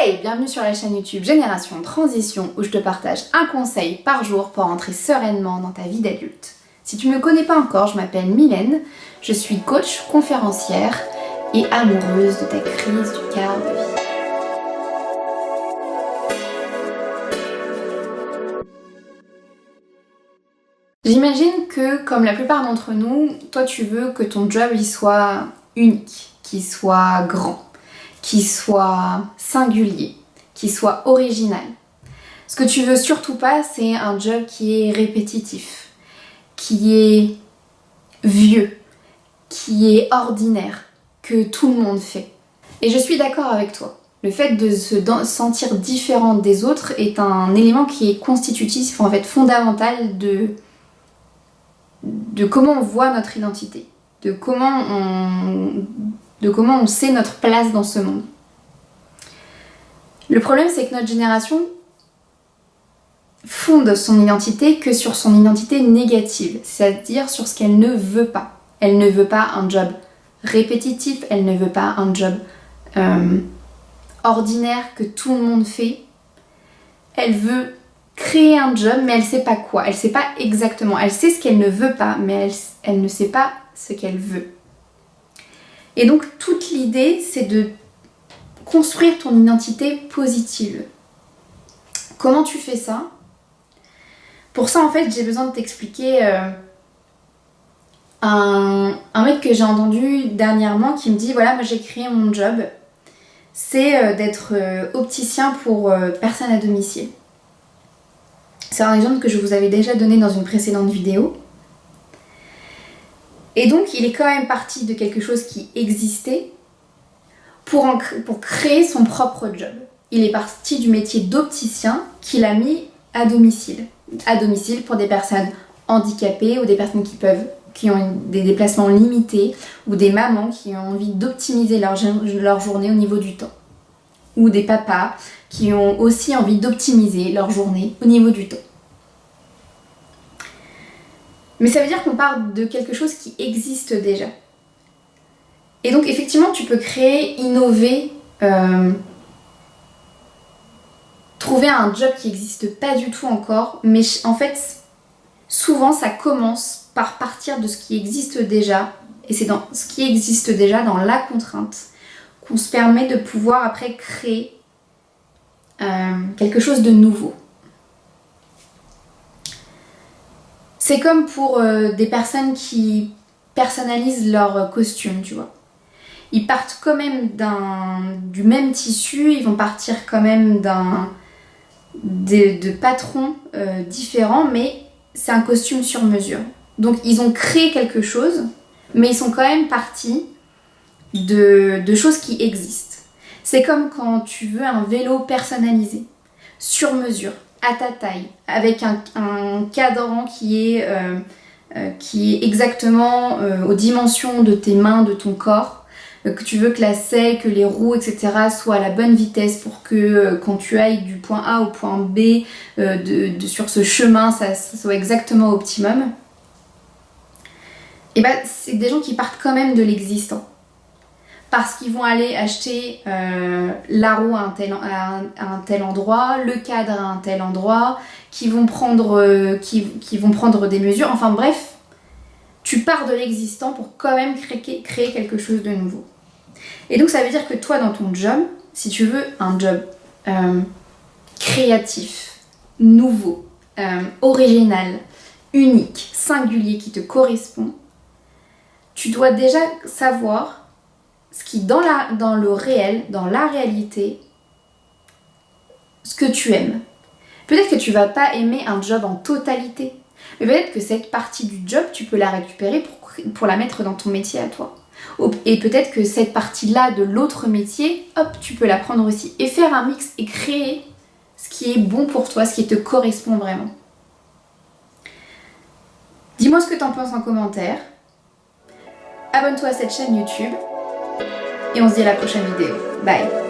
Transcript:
Hey, bienvenue sur la chaîne YouTube Génération Transition où je te partage un conseil par jour pour entrer sereinement dans ta vie d'adulte. Si tu ne me connais pas encore, je m'appelle Mylène, je suis coach, conférencière et amoureuse de ta crise du quart de vie. J'imagine que, comme la plupart d'entre nous, toi tu veux que ton job il soit unique, qu'il soit grand, qu'il soit singulier, qu'il soit original. Ce que tu veux surtout pas, c'est un job qui est répétitif, qui est vieux, qui est ordinaire, que tout le monde fait. Et je suis d'accord avec toi. Le fait de se sentir différente des autres est un élément qui est constitutif, en fait fondamental de comment on voit notre identité, de comment on sait notre place dans ce monde. Le problème, c'est que notre génération fonde son identité que sur son identité négative, c'est-à-dire sur ce qu'elle ne veut pas. Elle ne veut pas un job répétitif, elle ne veut pas un job ordinaire que tout le monde fait. Elle veut créer un job, mais elle sait pas quoi, elle sait pas exactement. Elle sait ce qu'elle ne veut pas, mais elle ne sait pas ce qu'elle veut. Et donc toute l'idée, c'est de construire ton identité positive. Comment tu fais ça ? Pour ça, en fait, j'ai besoin de t'expliquer un mec que j'ai entendu dernièrement qui me dit, voilà, moi j'ai créé mon job, c'est d'être opticien pour personnes à domicile. C'est un exemple que je vous avais déjà donné dans une précédente vidéo. Et donc, il est quand même parti de quelque chose qui existait pour créer son propre job. Il est parti du métier d'opticien qu'il a mis à domicile. À domicile pour des personnes handicapées ou des personnes qui ont des déplacements limités ou des mamans qui ont envie d'optimiser leur journée au niveau du temps. Ou des papas qui ont aussi envie d'optimiser leur journée au niveau du temps. Mais ça veut dire qu'on part de quelque chose qui existe déjà. Et donc effectivement, tu peux créer, innover, trouver un job qui n'existe pas du tout encore, mais en fait, souvent ça commence par partir de ce qui existe déjà, et c'est dans ce qui existe déjà, dans la contrainte, qu'on se permet de pouvoir après créer quelque chose de nouveau. C'est comme pour des personnes qui personnalisent leur costume, tu vois. Ils partent quand même du même tissu, ils vont partir quand même de patrons différents, mais c'est un costume sur mesure. Donc ils ont créé quelque chose, mais ils sont quand même partis de choses qui existent. C'est comme quand tu veux un vélo personnalisé, sur mesure, à ta taille, avec un cadran qui est exactement aux dimensions de tes mains, de ton corps, que tu veux que la selle, que les roues, etc. soient à la bonne vitesse pour que quand tu ailles du point A au point B sur ce chemin, ça soit exactement optimum. Et ben, c'est des gens qui partent quand même de l'existant. Parce qu'ils vont aller acheter la roue à un tel endroit, le cadre à un tel endroit, qui vont prendre des mesures. Enfin bref, tu pars de l'existant pour quand même créer quelque chose de nouveau. Et donc ça veut dire que toi, dans ton job, si tu veux un job créatif, nouveau, original, unique, singulier, qui te correspond, tu dois déjà savoir ce qui, dans le réel, dans la réalité, ce que tu aimes. Peut-être que tu vas pas aimer un job en totalité, mais peut-être que cette partie du job, tu peux la récupérer pour la mettre dans ton métier à toi. Et peut-être que cette partie-là de l'autre métier, hop, tu peux la prendre aussi. Et faire un mix et créer ce qui est bon pour toi, ce qui te correspond vraiment. Dis-moi ce que tu en penses en commentaire. Abonne-toi à cette chaîne YouTube. Et on se dit à la prochaine vidéo. Bye!